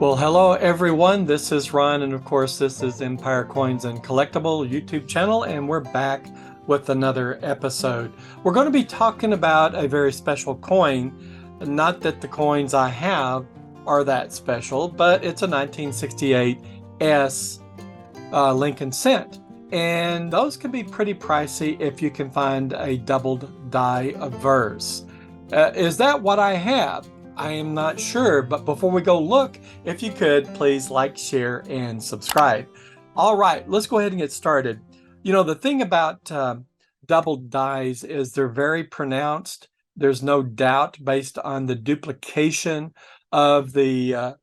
Well, hello everyone. This is Ron, and of course, this is Empire Coins and Collectible YouTube channel, and we're back with another episode. We're going to be talking about a very special coin. Not that the coins I have are that special, but it's a 1968 S Lincoln cent. And those can be pretty pricey if you can find a doubled die obverse. Is that what I have? I am not sure, but before we go look, if you could, please like, share, and subscribe. All right, let's go ahead and get started. You know, the thing about doubled dies is they're very pronounced. There's no doubt based on the duplication of the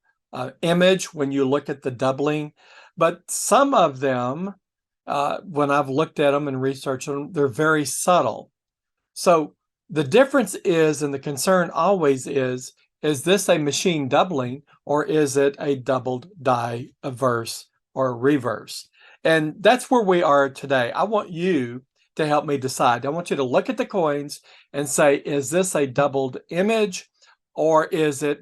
image when you look at the doubling. But some of them, when I've looked at them and researched them, they're very subtle. So the difference is, and the concern always is this a machine doubling or is it a doubled die obverse or reverse? And that's where we are today. I want you to help me decide. I want you to look at the coins and say, is this a doubled image or is it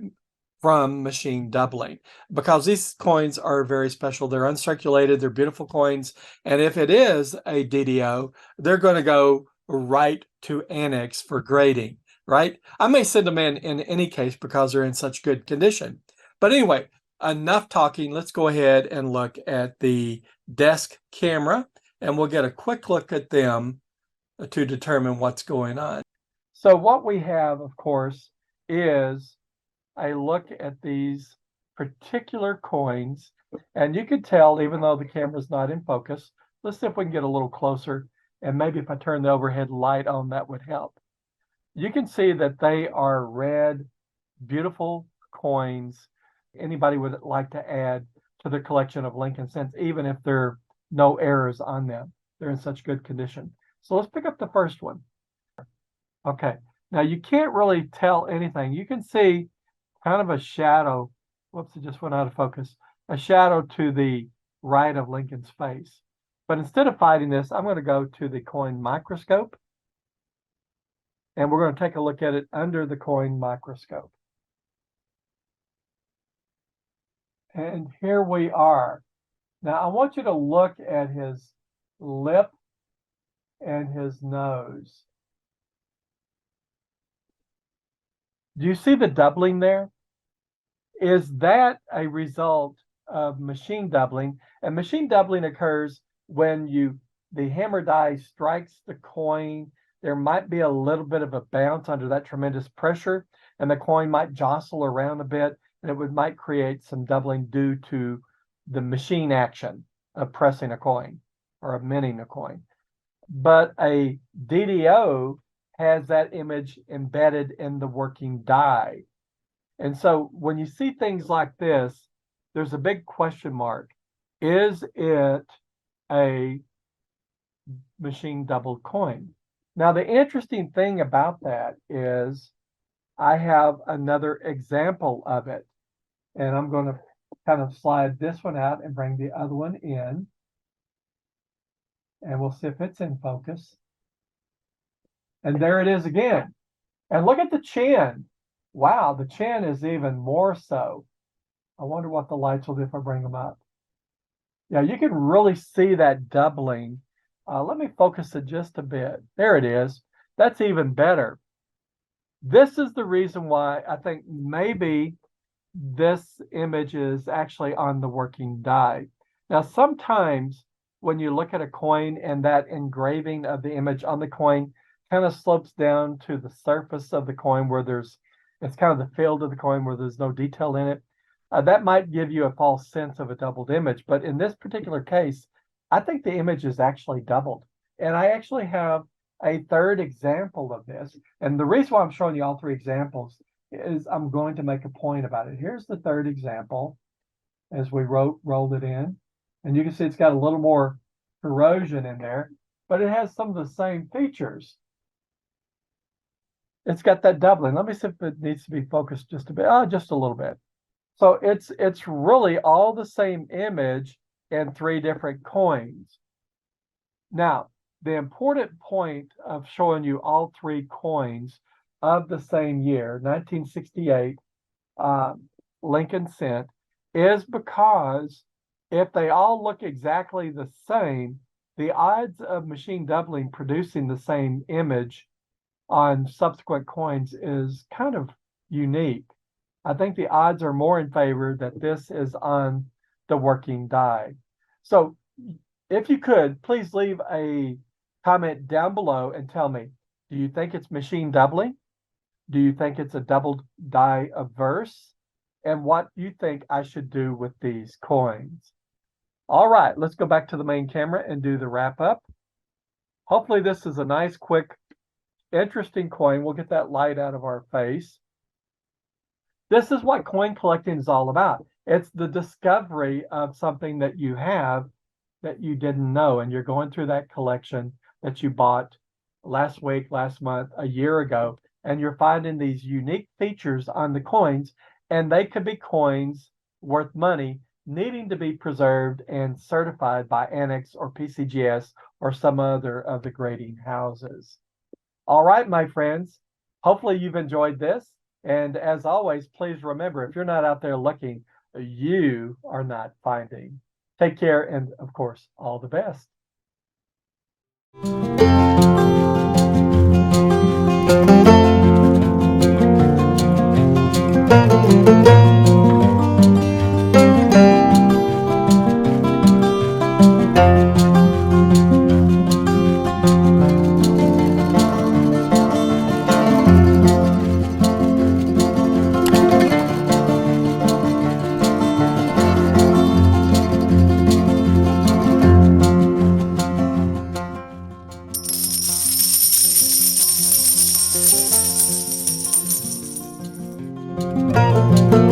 from machine doubling? Because these coins are very special. They're uncirculated, they're beautiful coins. And if it is a DDO, they're going to go right to annex for grading, right? I may send them in any case because they're in such good condition. But anyway, enough talking. Let's go ahead and look at the desk camera, and we'll get a quick look at them to determine what's going on. So what we have, of course, is a look at these particular coins, and you could tell, even though the camera's not in focus, let's see if we can get a little closer, and maybe if I turn the overhead light on, that would help. You can see that they are red, beautiful coins. Anybody would like to add to their collection of Lincoln cents, even if there are no errors on them. They're in such good condition. So let's pick up the first one. Okay, now you can't really tell anything. You can see kind of a shadow. Whoops, it just went out of focus. A shadow to the right of Lincoln's face. But instead of fighting this, I'm going to go to the coin microscope. And we're going to take a look at it under the coin microscope. And here we are. Now, I want you to look at his lip and his nose. Do you see the doubling there? Is that a result of machine doubling? And machine doubling occurs when the hammer die strikes the coin. There might be a little bit of a bounce under that tremendous pressure, and the coin might jostle around a bit, and it might create some doubling due to the machine action of pressing a coin or of minting a coin. But a DDO has that image embedded in the working die. And so when you see things like this, there's a big question mark. Is it a machine doubled coin? Now, the interesting thing about that is I have another example of it. And I'm going to kind of slide this one out and bring the other one in. And we'll see if it's in focus. And there it is again. And look at the chin. Wow, the chin is even more so. I wonder what the lights will do if I bring them up. Yeah, you can really see that doubling. Let me focus it just a bit. There it is. That's even better. This is the reason why I think maybe this image is actually on the working die. Now, sometimes when you look at a coin and that engraving of the image on the coin kind of slopes down to the surface of the coin where it's kind of the field of the coin where there's no detail in it, that might give you a false sense of a doubled image. But in this particular case, I think the image is actually doubled. And I actually have a third example of this. And the reason why I'm showing you all three examples is I'm going to make a point about it. Here's the third example as we rolled it in. And you can see it's got a little more corrosion in there, but it has some of the same features. It's got that doubling. Let me see if it needs to be focused just a bit. Just a little bit. So it's really all the same image in three different coins. Now, the important point of showing you all three coins of the same year, 1968, Lincoln cent, is because if they all look exactly the same, the odds of machine doubling producing the same image on subsequent coins is kind of unique. I think the odds are more in favor that this is on the working die. So if you could, please leave a comment down below and tell me, do you think it's machine doubling? Do you think it's a doubled die obverse? And what you think I should do with these coins? All right, let's go back to the main camera and do the wrap up. Hopefully this is a nice, quick, interesting coin. We'll get that light out of our face. This is what coin collecting is all about. It's the discovery of something that you have that you didn't know, and you're going through that collection that you bought last week, last month, a year ago, and you're finding these unique features on the coins, and they could be coins worth money needing to be preserved and certified by Annex or PCGS or some other of the grading houses. All right, my friends, hopefully you've enjoyed this. And as always, please remember, if you're not out there looking, you are not finding. Take care, and of course, all the best. Thank you.